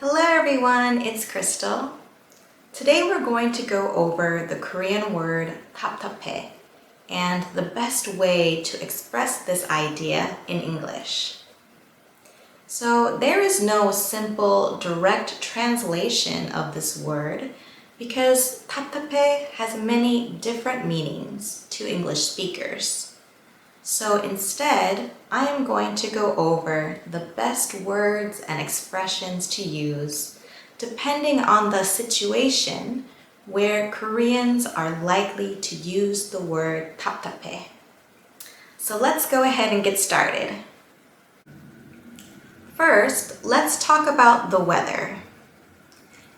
Hello everyone, it's Crystal. Today we're going to go over the Korean word 답답해 and the best way to express this idea in English. So there is no simple direct translation of this word because 답답해 has many different meanings to English speakers. So instead, I am going to go over the best words and expressions to use depending on the situation where Koreans are likely to use the word 답답해. So let's go ahead and get started. First, let's talk about the weather.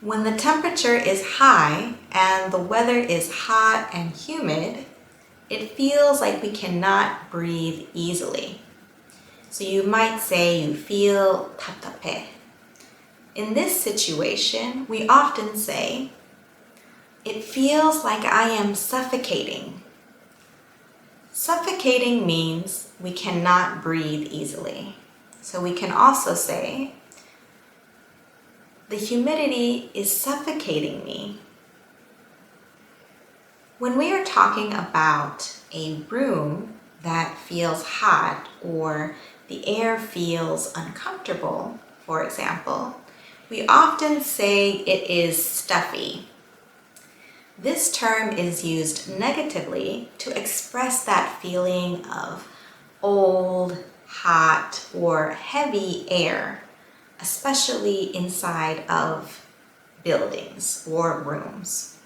When the temperature is high and the weather is hot and humid, it feels like we cannot breathe easily. So you might say you feel 답답해. In this situation, we often say, it feels like I am suffocating. Suffocating means we cannot breathe easily. So we can also say, the humidity is suffocating me. When we are talking about a room that feels hot or the air feels uncomfortable, for example, we often say it is stuffy. This term is used negatively to express that feeling of old, hot, or heavy air, especially inside of buildings or rooms.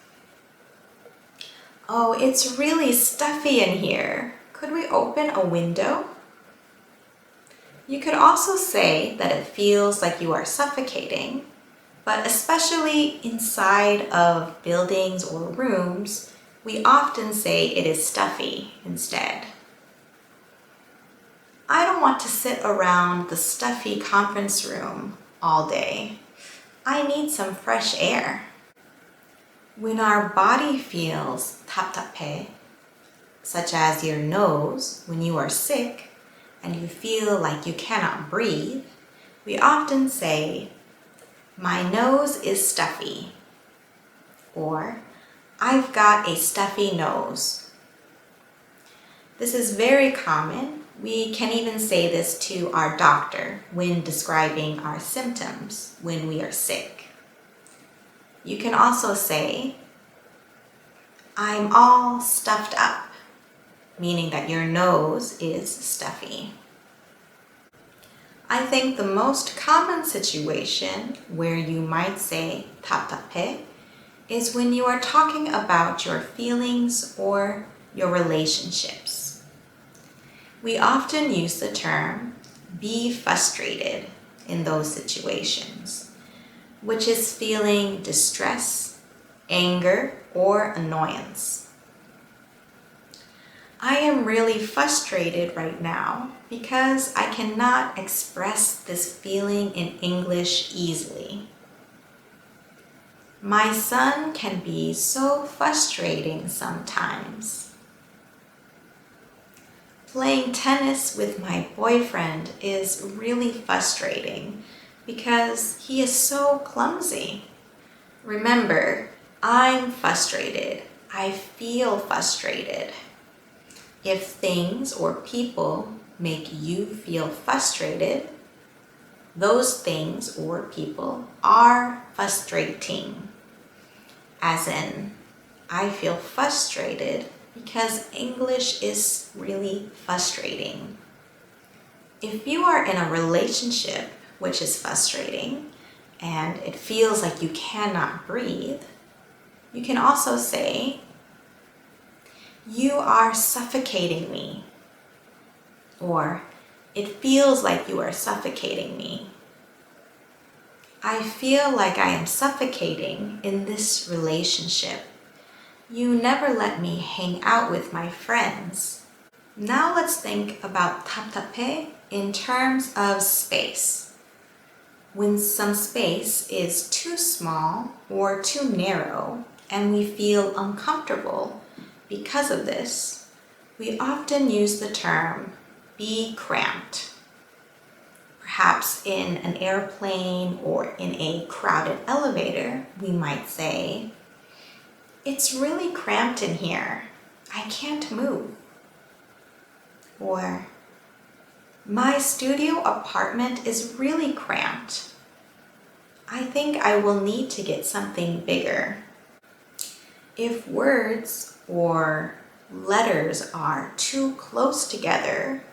Oh, it's really stuffy in here. Could we open a window? You could also say that it feels like you are suffocating, but especially inside of buildings or rooms, we often say it is stuffy instead. I don't want to sit around the stuffy conference room all day. I need some fresh air. When our body feels 답답해, such as your nose when you are sick and you feel like you cannot breathe, we often say, my nose is stuffy, or I've got a stuffy nose. This is very common. We can even say this to our doctor when describing our symptoms when we are sick. You can also say, I'm all stuffed up, meaning that your nose is stuffy. I think the most common situation where you might say 답답해 is when you are talking about your feelings or your relationships. We often use the term be frustrated in those situations, which is feeling distress, anger, or annoyance. I am really frustrated right now because I cannot express this feeling in English easily. My son can be so frustrating sometimes. Playing tennis with my boyfriend is really frustrating because he is so clumsy. Remember, I'm frustrated. I feel frustrated. If things or people make you feel frustrated, those things or people are frustrating. As in, I feel frustrated because English is really frustrating. If you are in a relationship which is frustrating, and it feels like you cannot breathe, you can also say, you are suffocating me, or it feels like you are suffocating me. I feel like I am suffocating in this relationship. You never let me hang out with my friends. Now let's think about 답답해 in terms of space. When some space is too small or too narrow and we feel uncomfortable because of this, we often use the term be cramped. Perhaps in an airplane or in a crowded elevator, we might say, "It's really cramped in here. I can't move." Or, "My studio apartment is really cramped. I think I will need to get something bigger." If words or letters are too close together,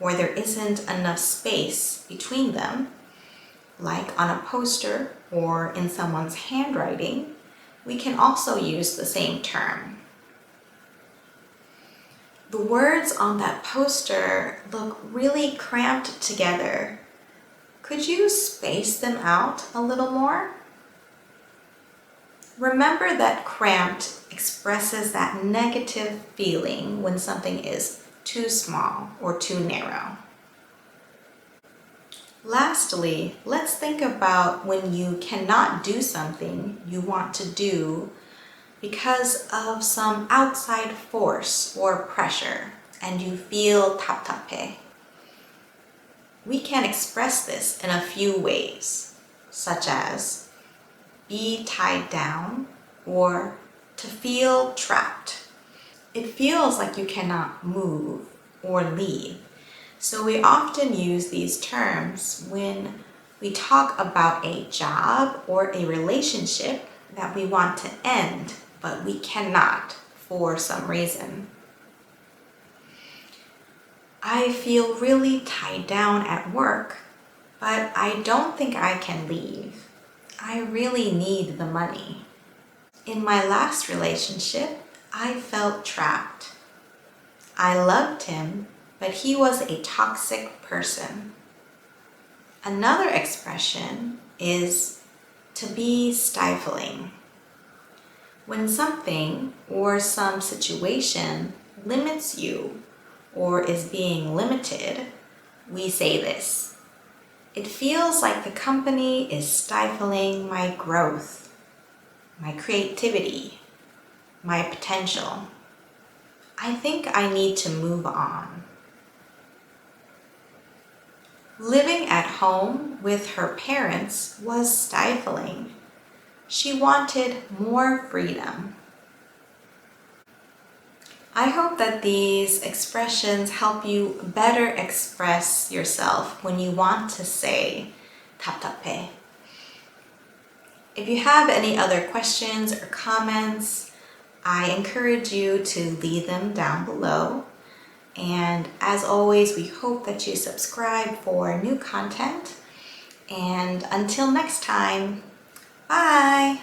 or there isn't enough space between them, like on a poster or in someone's handwriting, we can also use the same term. The words on that poster look really cramped together. Could you space them out a little more? Remember that cramped expresses that negative feeling when something is too small or too narrow. Lastly, let's think about when you cannot do something you want to do because of some outside force or pressure and you feel 답답해. We can express this in a few ways, such as be tied down or to feel trapped. It feels like you cannot move or leave. So we often use these terms when we talk about a job or a relationship that we want to end, but we cannot for some reason. I feel really tied down at work, but I don't think I can leave. I really need the money. In my last relationship, I felt trapped. I loved him, but he was a toxic person. Another expression is to be stifling. When something or some situation limits you or is being limited, we say this. It feels like the company is stifling my growth, my creativity, my potential. I think I need to move on. Living at home with her parents was stifling. She wanted more freedom. I hope that these expressions help you better express yourself when you want to say 답답해. If you have any other questions or comments, I encourage you to leave them down below. And as always, we hope that you subscribe for new content. And until next time, bye!